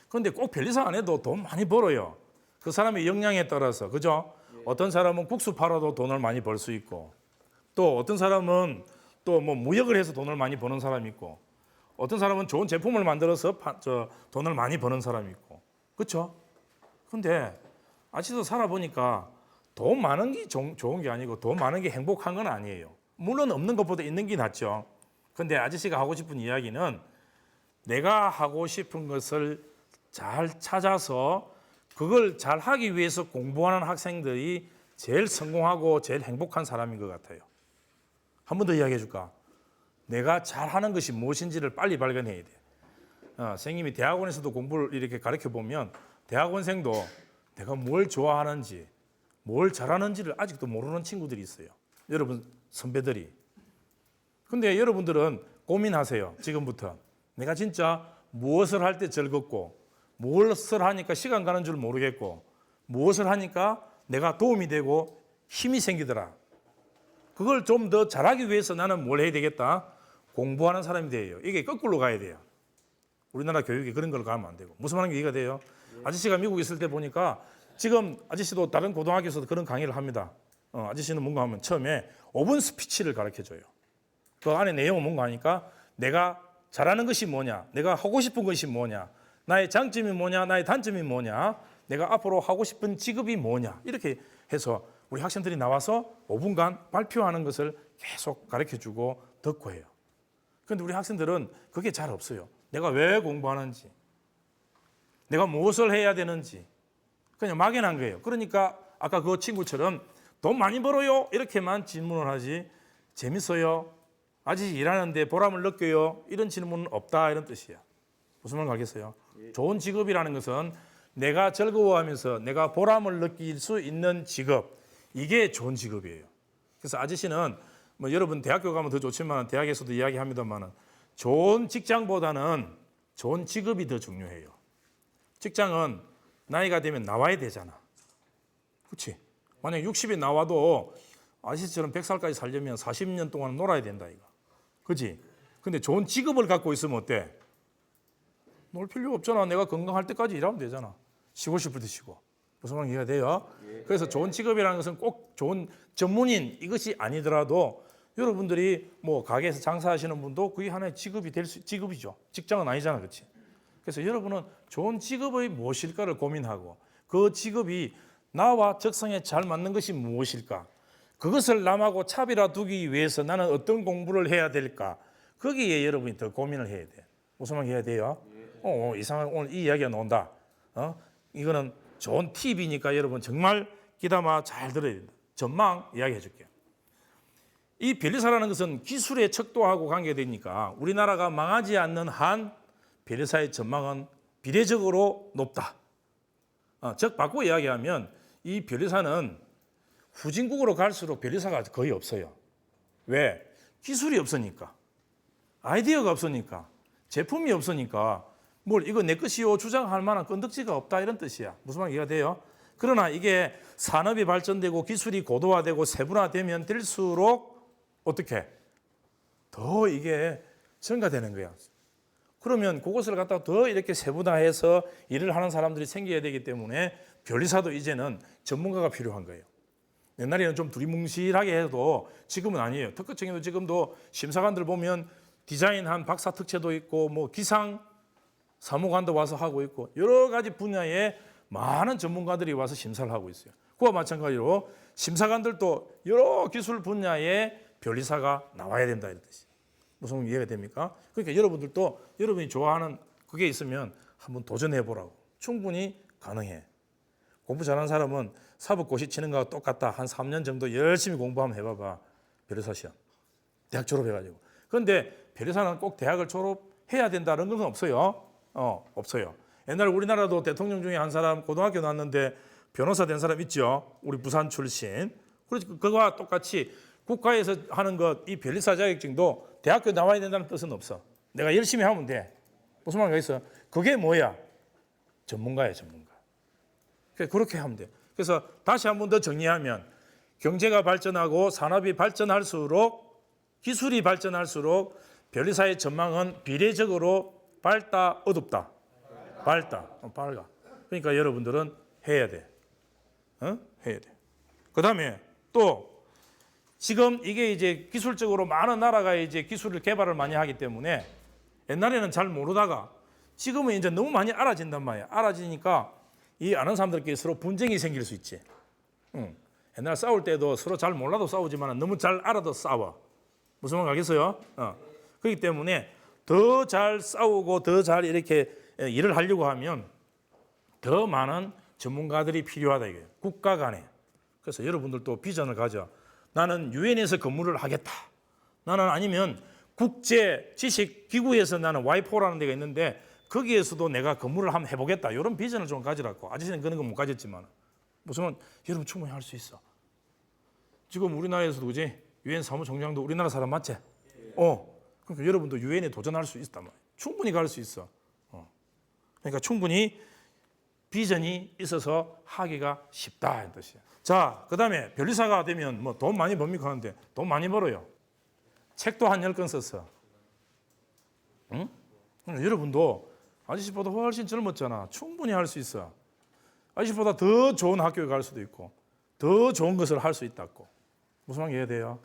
그런데 꼭 변리사 안 해도 돈 많이 벌어요. 그 사람의 역량에 따라서 그죠? 어떤 사람은 국수 팔아도 돈을 많이 벌 수 있고 또 어떤 사람은 또 뭐 무역을 해서 돈을 많이 버는 사람이 있고 어떤 사람은 좋은 제품을 만들어서 돈을 많이 버는 사람이 있고 그렇죠? 근데 아직도 살아보니까 돈 많은 게 좋은 게 아니고 돈 많은 게 행복한 건 아니에요. 물론 없는 것보다 있는 게 낫죠. 근데 아저씨가 하고 싶은 이야기는 내가 하고 싶은 것을 잘 찾아서 그걸 잘 하기 위해서 공부하는 학생들이 제일 성공하고 제일 행복한 사람인 것 같아요. 한 번 더 이야기해 줄까? 내가 잘하는 것이 무엇인지를 빨리 발견해야 돼. 선생님이 대학원에서도 공부를 이렇게 가르쳐 보면 대학원생도 내가 뭘 좋아하는지 뭘 잘하는지를 아직도 모르는 친구들이 있어요. 여러분 선배들이. 근데 여러분들은 고민하세요. 지금부터. 내가 진짜 무엇을 할 때 즐겁고 무엇을 하니까 시간 가는 줄 모르겠고 무엇을 하니까 내가 도움이 되고 힘이 생기더라. 그걸 좀 더 잘하기 위해서 나는 뭘 해야 되겠다? 공부하는 사람이 돼요. 이게 거꾸로 가야 돼요. 우리나라 교육이 그런 걸 가면 안 되고. 무슨 말인지 이해가 돼요? 아저씨가 미국에 있을 때 보니까 지금 아저씨도 다른 고등학교에서도 그런 강의를 합니다. 아저씨는 뭔가 하면 처음에 5분 스피치를 가르쳐줘요. 그 안에 내용은 뭔가 하니까 내가 잘하는 것이 뭐냐, 내가 하고 싶은 것이 뭐냐, 나의 장점이 뭐냐, 나의 단점이 뭐냐, 내가 앞으로 하고 싶은 직업이 뭐냐, 이렇게 해서 우리 학생들이 나와서 5분간 발표하는 것을 계속 가르쳐주고 듣고 해요. 그런데 우리 학생들은 그게 잘 없어요. 내가 왜 공부하는지, 내가 무엇을 해야 되는지 그냥 막연한 거예요. 그러니까 아까 그 친구처럼 돈 많이 벌어요? 이렇게만 질문을 하지, 재밌어요? 아직 일하는데 보람을 느껴요? 이런 질문은 없다, 이런 뜻이야. 무슨 말 알겠어요? 좋은 직업이라는 것은 내가 즐거워하면서 내가 보람을 느낄 수 있는 직업, 이게 좋은 직업이에요. 그래서 아저씨는 뭐 여러분 대학교 가면 더 좋지만 대학에서도 이야기합니다만 좋은 직장보다는 좋은 직업이 더 중요해요. 직장은 나이가 되면 나와야 되잖아. 그렇지? 만약 60이 나와도 아저씨처럼 100살까지 살려면 40년 동안 놀아야 된다 이거. 그렇지? 근데 좋은 직업을 갖고 있으면 어때? 놀 필요 없잖아. 내가 건강할 때까지 일하면 되잖아. 쉬고 싶을 때 쉬고. 무슨 말인지 이해가 돼요? 그래서 좋은 직업이라는 것은 꼭 좋은 전문인 이것이 아니더라도 여러분들이 뭐 가게에서 장사하시는 분도 그게 하나의 직업이 될 수, 직업이죠. 직장은 아니잖아. 그렇지? 그래서 여러분은 좋은 직업이 무엇일까를 고민하고 그 직업이 나와 적성에 잘 맞는 것이 무엇일까? 그것을 남하고 차별화 두기 위해서 나는 어떤 공부를 해야 될까? 거기에 여러분이 더 고민을 해야 돼. 무슨 말 해야 돼요? 이상한 오늘 이 이야기가 나온다. 이거는 좋은 팁이니까 여러분 정말 귀담아 잘 들어야 된다. 전망 이야기해 줄게요. 이 변리사라는 것은 기술의 척도하고 관계되니까 우리나라가 망하지 않는 한 변리사의 전망은 비례적으로 높다. 즉 바꾸어 이야기하면 이 변리사는 후진국으로 갈수록 변리사가 거의 없어요. 왜? 기술이 없으니까. 아이디어가 없으니까. 제품이 없으니까. 뭘 이거 내 것이요 주장할 만한 건덕지가 없다 이런 뜻이야. 무슨 말 이해가 돼요? 그러나 이게 산업이 발전되고 기술이 고도화되고 세분화되면 될수록 어떻게? 더 이게 증가되는 거야. 그러면 그것을 갖다가 더 이렇게 세분화해서 일을 하는 사람들이 생겨야 되기 때문에 변리사도 이제는 전문가가 필요한 거예요. 옛날에는 좀 두리뭉실하게 해도 지금은 아니에요. 특허청에도 지금도 심사관들 보면 디자인한 박사 특채도 있고 뭐 기상 사무관도 와서 하고 있고 여러 가지 분야에 많은 전문가들이 와서 심사를 하고 있어요. 그와 마찬가지로 심사관들도 여러 기술 분야에 변리사가 나와야 된다 이런 뜻이에요. 무슨 이해가 됩니까? 그러니까 여러분들도 여러분이 좋아하는 그게 있으면 한번 도전해 보라고. 충분히 가능해. 공부 잘하는 사람은 사법고시 치는 거와 똑같다. 한 3년 정도 열심히 공부 한번 해봐봐. 변리사 시험. 대학 졸업해가지고. 그런데 변리사는 꼭 대학을 졸업해야 된다는 건 없어요. 없어요. 옛날 우리나라도 대통령 중에 한 사람 고등학교 나왔는데 변호사 된 사람 있죠. 우리 부산 출신. 그래서 그거와 똑같이 국가에서 하는 것, 이 변리사 자격증도 대학교 나와야 된다는 뜻은 없어. 내가 열심히 하면 돼. 무슨 말인가 있어? 그게 뭐야? 전문가야, 전문가. 그렇게 하면 돼. 그래서 다시 한 번 더 정리하면 경제가 발전하고 산업이 발전할수록 기술이 발전할수록 변리사의 전망은 비례적으로 밝다, 어둡다? 밝다, 밝아. 그러니까 여러분들은 해야 돼. 해야 돼. 그 다음에 또 지금 이게 이제 기술적으로 많은 나라가 이제 기술을 개발을 많이 하기 때문에 옛날에는 잘 모르다가 지금은 이제 너무 많이 알아진단 말이야. 알아지니까 이 아는 사람들끼리 서로 분쟁이 생길 수 있지. 옛날 싸울 때도 서로 잘 몰라도 싸우지만 너무 잘 알아도 싸워. 무슨 말 알겠어요? 그렇기 때문에 더 잘 싸우고 더 잘 이렇게 일을 하려고 하면 더 많은 전문가들이 필요하다 이거예요. 국가 간에. 그래서 여러분들도 비전을 가져. 나는 유엔에서 근무를 하겠다. 나는 아니면 국제 지식 기구에서 나는 와이포라는 데가 있는데 거기에서도 내가 근무를 한번 해보겠다. 이런 비전을 좀 가지라고. 아저씨는 그런 거 못 가졌지만 무슨 말, 여러분 충분히 할 수 있어. 지금 우리나라에서도 그지? 유엔 사무총장도 우리나라 사람 맞지? 그러니까 여러분도 유엔에 도전할 수 있단 말이야. 충분히 갈 수 있어. 그러니까 충분히 비전이 있어서 하기가 쉽다 이 뜻이야. 자, 그다음에 변리사가 되면 뭐 돈 많이 법니까 하는데 돈 많이 벌어요. 책도 한 10권 썼어. 응? 여러분도 아저씨보다 훨씬 젊었잖아. 충분히 할 수 있어. 아저씨보다 더 좋은 학교에 갈 수도 있고 더 좋은 것을 할 수 있다고. 무슨 말인지 이해돼요?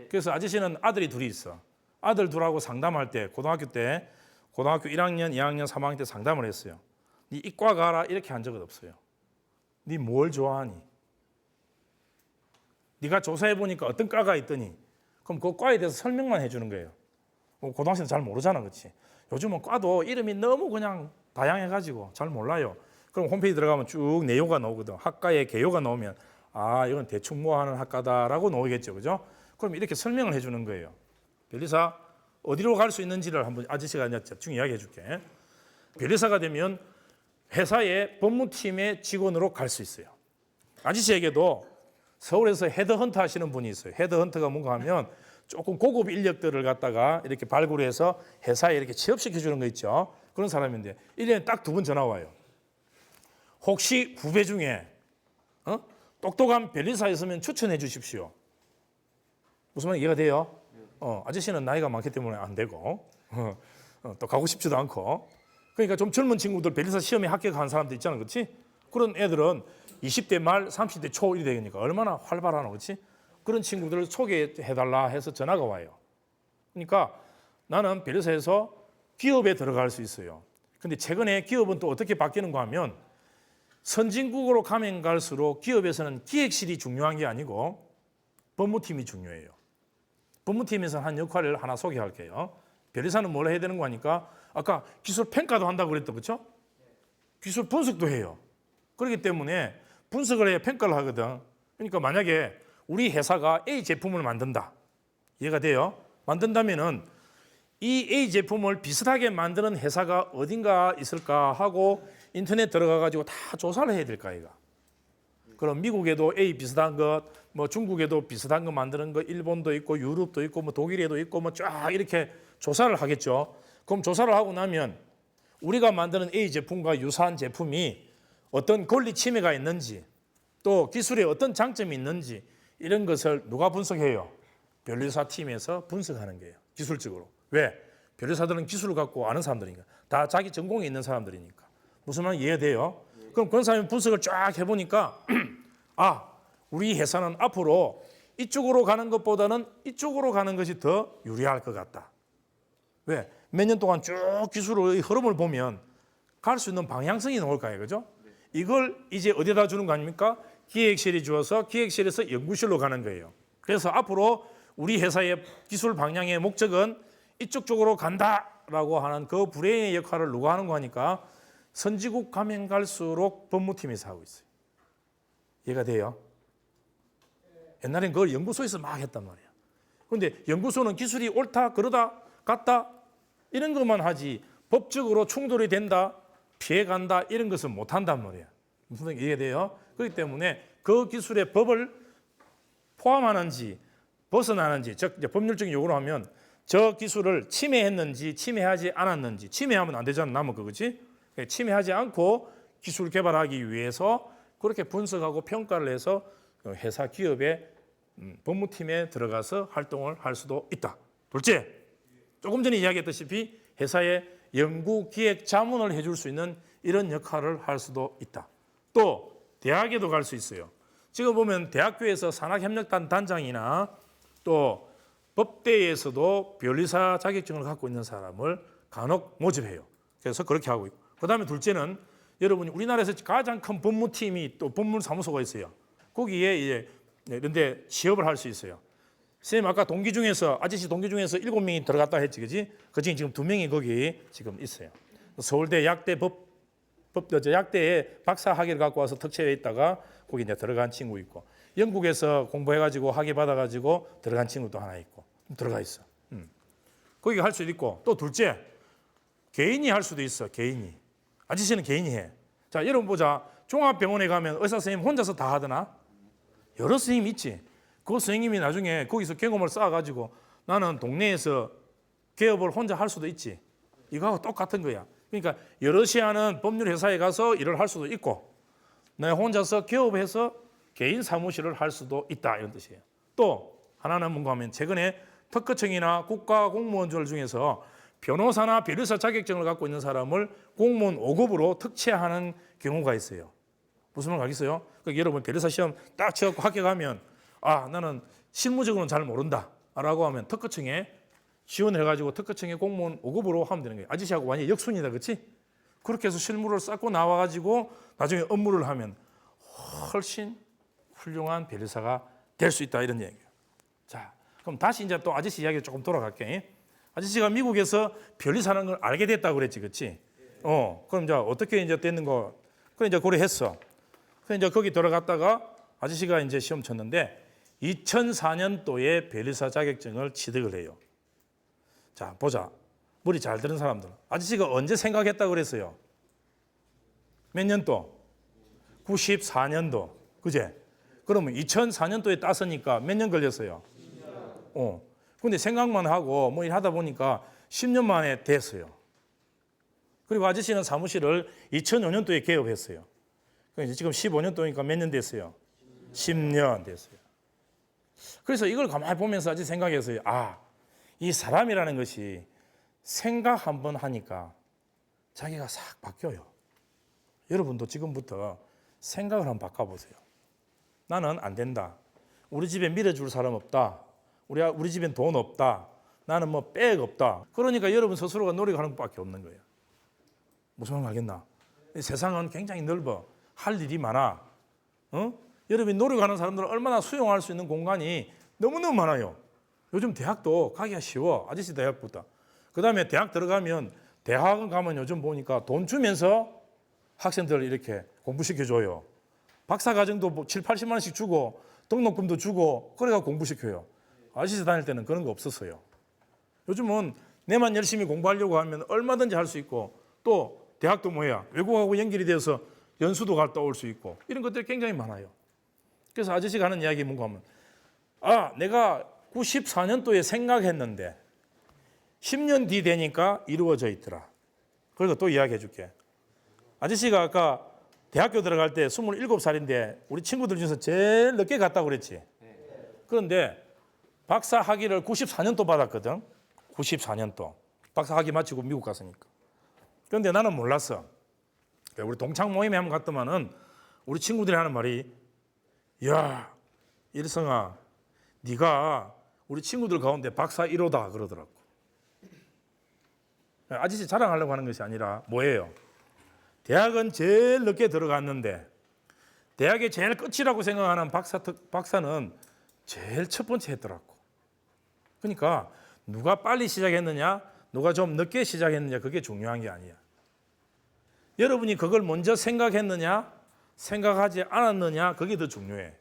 그래서 아저씨는 아들이 둘이 있어. 아들 둘하고 상담할 때 고등학교 1학년, 2학년, 3학년 때 상담을 했어요. 네 이과 가라 이렇게 한 적은 없어요. 네 뭘 좋아하니? 네가 조사해 보니까 어떤 과가 있더니 그럼 그 과에 대해서 설명만 해주는 거예요. 고등학생은 잘 모르잖아, 그렇지? 요즘은 과도 이름이 너무 그냥 다양해가지고 잘 몰라요. 그럼 홈페이지 들어가면 쭉 내요가 나오거든. 학과의 개요가 나오면 아 이건 대충 뭐 하는 학과다라고 나오겠죠, 그죠? 그럼 이렇게 설명을 해주는 거예요. 변리사 어디로 갈 수 있는지를 한번 아저씨가 대충 이야기해 줄게. 변리사가 되면 회사의 법무팀의 직원으로 갈 수 있어요. 아저씨에게도 서울에서 헤드헌터 하시는 분이 있어요. 헤드헌터가 뭔가 하면 조금 고급 인력들을 갖다가 이렇게 발굴해서 회사에 이렇게 취업시켜 주는 거 있죠. 그런 사람인데 1년에 딱 2번 전화 와요. 혹시 후배 중에 똑똑한 변리사 있으면 추천해 주십시오. 무슨 말 이해가 돼요? 아저씨는 나이가 많기 때문에 안 되고 또 가고 싶지도 않고 그러니까 좀 젊은 친구들 변리사 시험에 합격한 사람들 있잖아, 그렇지? 그런 애들은 20대 말 30대 초 이래 되니까 얼마나 활발하나, 그렇지? 그런 친구들을 소개해달라 해서 전화가 와요. 그러니까 나는 변리사에서 기업에 들어갈 수 있어요. 근데 최근에 기업은 또 어떻게 바뀌는가 하면 선진국으로 가면 갈수록 기업에서는 기획실이 중요한 게 아니고 법무팀이 중요해요. 법무팀에서 한 역할을 하나 소개할게요. 변리사는 뭘 해야 되는 거 하니까 아까 기술 평가도 한다고 그랬죠, 그렇죠? 기술 분석도 해요. 그렇기 때문에 분석을 해야 평가를 하거든. 그러니까 만약에 우리 회사가 A 제품을 만든다. 이해가 돼요? 만든다면은 이 A 제품을 비슷하게 만드는 회사가 어딘가 있을까 하고 인터넷 들어가 가지고 다 조사를 해야 될까 이가. 그럼 미국에도 A 비슷한 것, 뭐 중국에도 비슷한 거 만드는 거, 일본도 있고 유럽도 있고 뭐 독일에도 있고 뭐 쫙 이렇게 조사를 하겠죠. 그럼 조사를 하고 나면 우리가 만드는 A 제품과 유사한 제품이 어떤 권리 침해가 있는지 또 기술에 어떤 장점이 있는지 이런 것을 누가 분석해요? 변리사 팀에서 분석하는 거예요. 기술적으로. 왜? 변리사들은 기술을 갖고 아는 사람들이니까. 다 자기 전공에 있는 사람들이니까. 무슨 말 이해돼요? 그럼 그런 사람이 분석을 쫙 해보니까 아, 우리 회사는 앞으로 이쪽으로 가는 것보다는 이쪽으로 가는 것이 더 유리할 것 같다. 왜? 몇 년 동안 쭉 기술의 흐름을 보면 갈 수 있는 방향성이 나올 거예요, 그죠? 이걸 이제 어디다 주는 거 아닙니까? 기획실이 주어서 기획실에서 연구실로 가는 거예요. 그래서 앞으로 우리 회사의 기술 방향의 목적은 이쪽 쪽으로 간다라고 하는 그 브레인의 역할을 누가 하는 거 하니까 선진국 가면 갈수록 법무팀에서 하고 있어요. 이해가 돼요? 옛날엔 그걸 연구소에서 막 했단 말이야. 그런데 연구소는 기술이 옳다, 그러다, 같다 이런 것만 하지 법적으로 충돌이 된다, 피해간다 이런 것은 못한단 말이야. 무슨 얘기 이해돼요? 그렇기 때문에 그 기술의 법을 포함하는지 벗어나는지, 즉 법률적인 요구로 하면 저 기술을 침해했는지 침해하지 않았는지, 침해하면 안 되잖아, 남은 거, 그렇지? 침해하지 않고 기술 개발하기 위해서 그렇게 분석하고 평가를 해서 회사 기업의 법무팀에 들어가서 활동을 할 수도 있다. 둘째, 조금 전에 이야기했다시피 회사의 연구 기획 자문을 해줄 수 있는 이런 역할을 할 수도 있다. 또 대학에도 갈 수 있어요. 지금 보면 대학교에서 산학협력단 단장이나 또 법대에서도 변리사 자격증을 갖고 있는 사람을 간혹 모집해요. 그래서 그렇게 하고 있고. 그다음에 둘째는 여러분이 우리나라에서 가장 큰 법무팀이 또 법무사무소가 있어요. 거기에 이제 이런데 취업을 할 수 있어요. 선생님 아까 동기 중에서 아저씨 동기 중에서 7명이 들어갔다 했지, 그지? 그중에 지금 2명이 거기 지금 있어요. 서울대 약대 약대에 박사 학위를 갖고 와서 특채에 있다가 거기 이제 들어간 친구 있고, 영국에서 공부해가지고 학위 받아가지고 들어간 친구도 하나 있고 들어가 있어. 거기 할 수도 있고, 또 둘째 개인이 할 수도 있어. 개인이. 아저씨는 개인이 해. 자, 여러분 보자. 종합병원에 가면 의사 선생님 혼자서 다 하더나? 여러 선생님이 있지. 그 선생님이 나중에 거기서 경험을 쌓아가지고 나는 동네에서 개업을 혼자 할 수도 있지. 이거하고 똑같은 거야. 그러니까 여럿이 하는 법률 회사에 가서 일을 할 수도 있고, 내가 혼자서 개업해서 개인 사무실을 할 수도 있다, 이런 뜻이에요. 또 하나는 뭔가 하면 최근에 특허청이나 국가공무원들 중에서 변호사나 변리사 자격증을 갖고 있는 사람을 공무원 5급으로 특채하는 경우가 있어요. 무슨 말 알겠어요? 그러니까 여러분 변리사 시험 딱 쳐갖고 합격하면 아, 나는 실무적으로는 잘 모른다 라고 하면 특허청에 지원해가지고 특허청에 공무원 5급으로 하면 되는 거예요. 아저씨하고 완전히 역순이다, 그렇지? 그렇게 해서 실무를 쌓고 나와가지고 나중에 업무를 하면 훨씬 훌륭한 변리사가 될 수 있다, 이런 얘기예요. 자, 그럼 다시 이제 또 아저씨 이야기를 조금 돌아갈게. 아저씨가 미국에서 변리사라는 걸 알게 됐다고 그랬지, 그렇지? 그럼 이제 어떻게 이제 됐는 거? 그래 이제 고려했어. 그래 이제 거기 들어갔다가 아저씨가 이제 시험 쳤는데 2004년도에 변리사 자격증을 취득을 해요. 자, 보자. 머리 잘 드는 사람들. 아저씨가 언제 생각했다고 그랬어요? 몇 년도? 94년도. 그제? 그러면 2004년도에 땄으니까 몇 년 걸렸어요? 근데 생각만 하고 뭐 일하다 보니까 10년 만에 됐어요. 그리고 아저씨는 사무실을 2005년도에 개업했어요. 그러니까 지금 15년도니까 몇 년 됐어요? 10년 됐어요. 그래서 이걸 가만히 보면서 아저씨 생각했어요. 아, 이 사람이라는 것이 생각 한번 하니까 자기가 싹 바뀌어요. 여러분도 지금부터 생각을 한번 바꿔보세요. 나는 안 된다. 우리 집에 밀어줄 사람 없다. 우리 집엔 돈 없다. 나는 뭐 백 없다. 그러니까 여러분 스스로가 노력하는 것밖에 없는 거예요. 무슨 말 알겠나? 세상은 굉장히 넓어. 할 일이 많아. 여러분이 노력하는 사람들은 얼마나 수용할 수 있는 공간이 너무너무 많아요. 요즘 대학도 가기가 쉬워. 아저씨 대학보다. 그 다음에 대학 들어가면 대학원 가면 요즘 보니까 돈 주면서 학생들을 이렇게 공부시켜줘요. 박사과정도 뭐 7, 80만 원씩 주고 등록금도 주고 그래가 공부시켜요. 아저씨 다닐 때는 그런 거 없었어요. 요즘은 내만 열심히 공부하려고 하면 얼마든지 할 수 있고 또 대학도 뭐야 외국하고 연결이 돼서 연수도 갔다 올 수 있고 이런 것들이 굉장히 많아요. 그래서 아저씨가 하는 이야기 뭔가 하면 내가 94년도에 생각했는데 10년 뒤 되니까 이루어져 있더라. 그래서 또 이야기해 줄게. 아저씨가 아까 대학교 들어갈 때 27살인데 우리 친구들 중에서 제일 늦게 갔다고 그랬지. 그런데 박사 학위를 94년도 받았거든. 94년도. 박사 학위 마치고 미국 갔으니까. 그런데 나는 몰랐어. 우리 동창 모임에 한번 갔더만은 우리 친구들이 하는 말이 야, 일성아, 네가 우리 친구들 가운데 박사 1호다 그러더라고. 아저씨 자랑하려고 하는 것이 아니라 뭐예요? 대학은 제일 늦게 들어갔는데 대학의 제일 끝이라고 생각하는 박사는 제일 첫 번째 했더라고. 그러니까 누가 빨리 시작했느냐, 누가 좀 늦게 시작했느냐 그게 중요한 게 아니야. 여러분이 그걸 먼저 생각했느냐, 생각하지 않았느냐 그게 더 중요해.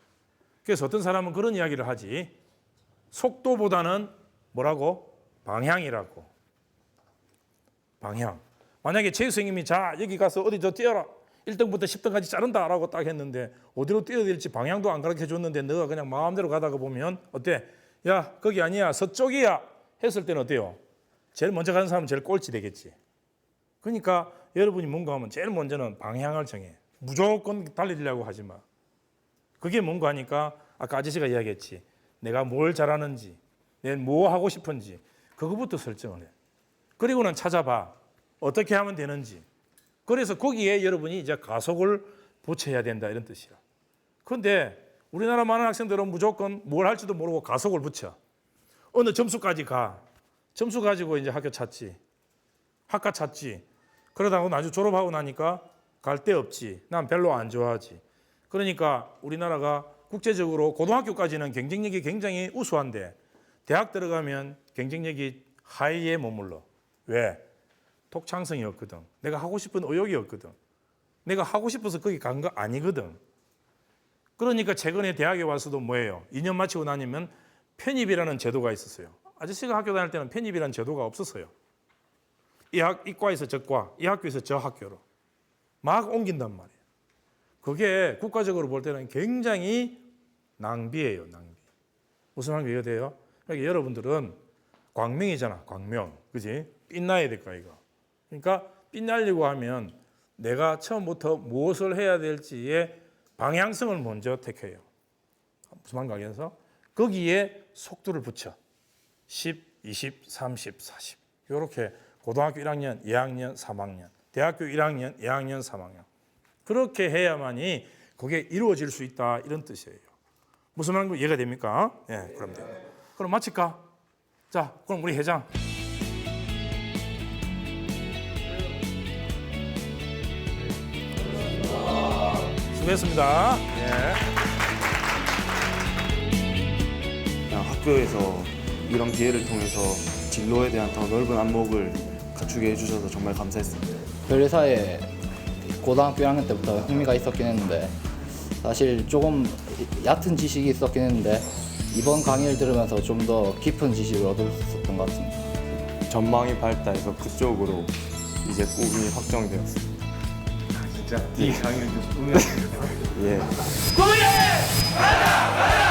그래서 어떤 사람은 그런 이야기를 하지. 속도보다는 뭐라고? 방향이라고. 방향. 만약에 제 선생님이 자 여기 가서 어디 저 뛰어라 1등부터 10등까지 자른다라고 딱 했는데 어디로 뛰어야 될지 방향도 안 가르쳐 줬는데 너가 그냥 마음대로 가다가 보면 어때? 야 거기 아니야 서쪽이야 했을 때는 어때요? 제일 먼저 가는 사람은 제일 꼴찌 되겠지. 그러니까 여러분이 뭔가 하면 제일 먼저는 방향을 정해. 무조건 달리려고 하지 마. 그게 뭔가 하니까 아까 아저씨가 이야기했지. 내가 뭘 잘하는지 내가 뭐 하고 싶은지 그거부터 설정을 해. 그리고는 찾아봐. 어떻게 하면 되는지. 그래서 거기에 여러분이 이제 가속을 붙여야 된다 이런 뜻이야. 그런데 우리나라 많은 학생들은 무조건 뭘 할지도 모르고 가속을 붙여. 어느 점수까지 가. 점수 가지고 이제 학교 찾지. 학과 찾지. 그러다가 나중에 졸업하고 나니까 갈 데 없지. 난 별로 안 좋아하지. 그러니까 우리나라가 국제적으로 고등학교까지는 경쟁력이 굉장히 우수한데 대학 들어가면 경쟁력이 하이에 머물러. 왜? 독창성이 없거든. 내가 하고 싶은 의욕이 없거든. 내가 하고 싶어서 거기 간 거 아니거든. 그러니까 최근에 대학에 와서도 뭐예요? 2년 마치고 나면 편입이라는 제도가 있었어요. 아저씨가 학교 다닐 때는 편입이라는 제도가 없었어요. 이과에서 저과, 이 학교에서 저 학교로 막 옮긴단 말이에요. 그게 국가적으로 볼 때는 굉장히 낭비예요, 낭비. 무슨 낭비가 돼요? 그러니까 여러분들은 광명이잖아, 광명. 그지? 빛나야 될 거야, 이거. 그러니까 빛나려고 하면 내가 처음부터 무엇을 해야 될지의 방향성을 먼저 택해요. 무슨 말인가 하겠어? 거기에 속도를 붙여. 10, 20, 30, 40. 이렇게 고등학교 1학년, 2학년, 3학년, 대학교 1학년, 2학년, 3학년. 그렇게 해야만이 그게 이루어질 수 있다 이런 뜻이에요. 무슨 말인가 이해가 됩니까? 예, 그럼 돼요. 그럼 마칠까? 자, 그럼 우리 회장. 수고했습니다. 예. 그냥 학교에서 이런 기회를 통해서 진로에 대한 더 넓은 안목을 갖추게 해주셔서 정말 감사했습니다. 변리사에 고등학교 1학년 때부터 흥미가 있었긴 했는데 사실 조금 얕은 지식이 있었긴 했는데 이번 강의를 들으면서 좀 더 깊은 지식을 얻을 수 있었던 것 같습니다. 전망이 밝다해서 그쪽으로 이제 꿈이 확정되었습니다. 진짜 이 강의를 좀 꾸며 예. 꿈이! 가자! 가자!